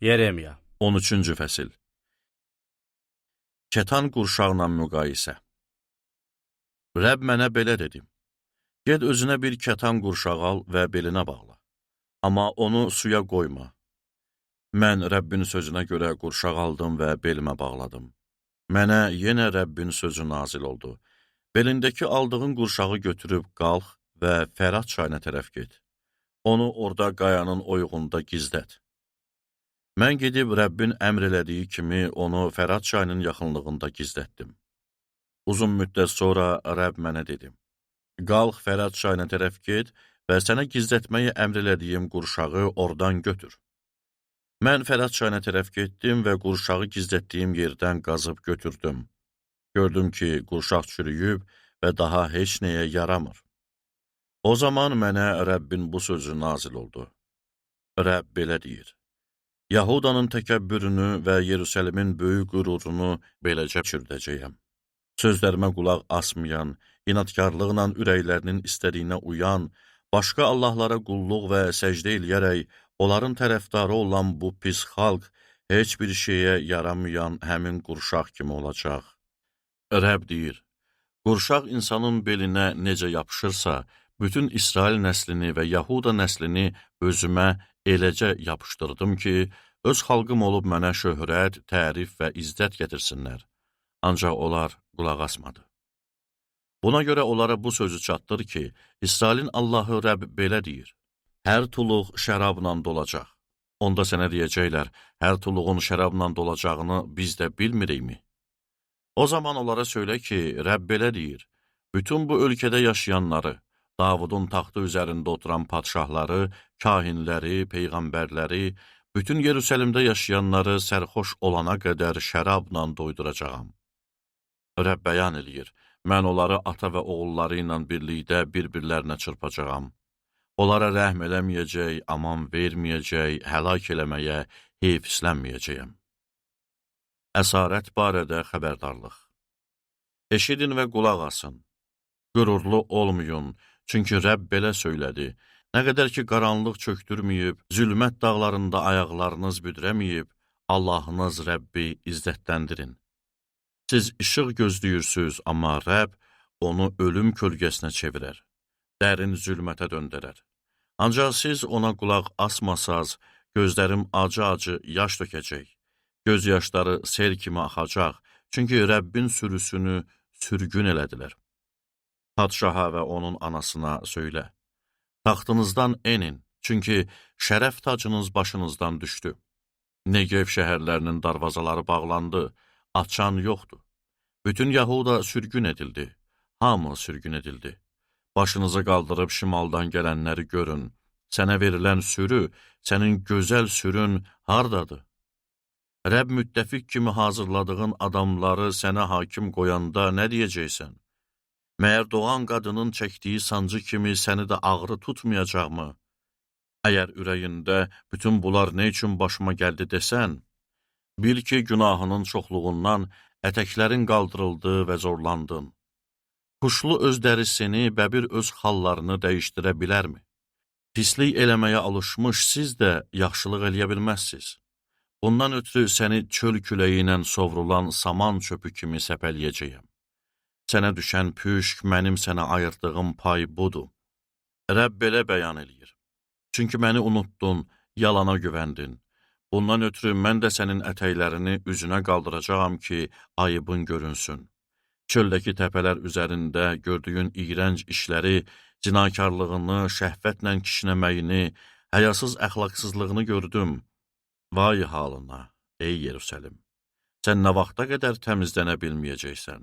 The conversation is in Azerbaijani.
Yeremiya 13-cü fəsil. Kətan qurşaqla müqayisə. Rəbb mənə belə dedi: Ged özünə bir kətan qurşaq al və belinə bağla. Amma onu suya qoyma. Mən Rəbbin sözünə görə qurşaq aldım və belimə bağladım. Mənə yenə Rəbbin sözü nazil oldu. Belindəki aldığın qurşağı götürüb qalx və Fərat çayına tərəf get. Onu orada qayanın oyğunda gizlət. Mən gedib Rəbbin əmr elədiyi kimi onu Fərat çayının yaxınlığında gizlətdim. Uzun müddət sonra Rəbb mənə dedi: Qalx Fərat çayına tərəf get və sənə gizlətməyi əmr elədiyim qurşağı oradan götür. Mən Fərat çayına tərəf getdim və qurşağı gizlətdiyim yerdən qazıb götürdüm. Gördüm ki, qurşaq çürüyüb və daha heç nəyə yaramır. O zaman mənə Rəbbin bu sözü nazil oldu. Rəbb belə deyir: Yahudanın təkəbbürünü və Yerusəlimin böyük qürurunu beləcə çürdəcəyəm. Sözlərimə qulaq asmayan, inadkarlıqla ürəklərinin istədiyinə uyan, başqa allahlara qulluq və səcdə eləyərək, onların tərəfdarı olan bu pis xalq heç bir şeyə yaramayan həmin qurşaq kimi olacaq. Rəbb deyir: Qurşaq insanın belinə necə yapışırsa, bütün İsrail nəslini və Yahuda nəslini özümə eləcə yapışdırdım ki, öz xalqım olub mənə şöhrət, tərif və izzət gətirsinlər. Ancaq onlar qulaq asmadı. Buna görə onlara bu sözü çatdır ki, İsrailin Allahı Rəbb belə deyir: Hər tuluq şərabla dolacaq. Onda sənə deyəcəklər, hər tuluğun şərabla dolacağını biz də bilmirikmi? O zaman onlara söylə ki, Rəbb belə deyir: Bütün bu ölkədə yaşayanları, Davudun taxtı üzərində oturan padşahları, kahinləri, peyğəmbərləri, bütün Yerusəlimdə yaşayanları sərxoş olana qədər şərabla doyduracağam. Rəbb bəyan eləyir: Mən onları ata və oğulları ilə birlikdə bir-birlərinə çırpacağam. Onlara rəhm eləməyəcək, aman verməyəcək, həlak eləməyə heyfslənməyəcəyəm. Əsarət barədə xəbərdarlıq. Eşidin və qulaq asın. Qürurlu olmayın, çünki Rəbb belə söylədi: Nə qədər ki, qaranlıq çöktürməyib, zülmət dağlarında ayaqlarınız büdrəməyib, Allahınız Rəbbi izzətləndirin. Siz işıq gözləyirsiniz, amma Rəbb onu ölüm kölgəsinə çevirər, dərin zülmətə döndərər. Ancaq siz ona qulaq asmasaz, gözlərim acı-acı yaş tökəcək, göz yaşları sel kimi axacaq, çünki Rəbbin sürüsünü sürgün elədilər. Padşaha və onun anasına söylə: Taxtınızdan enin, çünki şərəf tacınız başınızdan düşdü. Negev şəhərlərinin darvazaları bağlandı, açan yoxdur. Bütün Yahuda sürgün edildi, hamı sürgün edildi. Başınızı qaldırıb şimaldan gələnləri görün. Sənə verilən sürü, sənin gözəl sürün hardadır? Rəbb müttəfiq kimi hazırladığın adamları sənə hakim qoyanda nə deyəcəksən? Məyər doğan qadının çəkdiyi sancı kimi səni də ağrı tutmayacaqmı? Əgər ürəyində bütün bunlar nə üçün başıma gəldi desən, bil ki, günahının çoxluğundan ətəklərin qaldırıldı və zorlandın. Quşlu öz dərisini, bəbir öz xallarını dəyişdirə bilərmi? Pislik eləməyə alışmış siz də yaxşılıq eləyə bilməzsiniz. Bundan ötürü səni çöl küləyi ilə sovrulan saman çöpü kimi səpələyəcəyəm. Sənə düşən püşk, mənim sənə ayırdığım pay budur. Rəbb belə bəyan eləyir: Çünki məni unuttun, yalana güvəndin. Bundan ötürü mən də sənin ətəklərini üzünə qaldıracağam ki, ayıbın görünsün. Çöldəki təpələr üzərində gördüyün iyrənc işləri, cinakarlığını, şəhvətlə kişnəməyini, həyasız əxlaqsızlığını gördüm. Vay halına, ey Yerusəlim! Sən nə vaxta qədər təmizlənə bilməyəcəksən?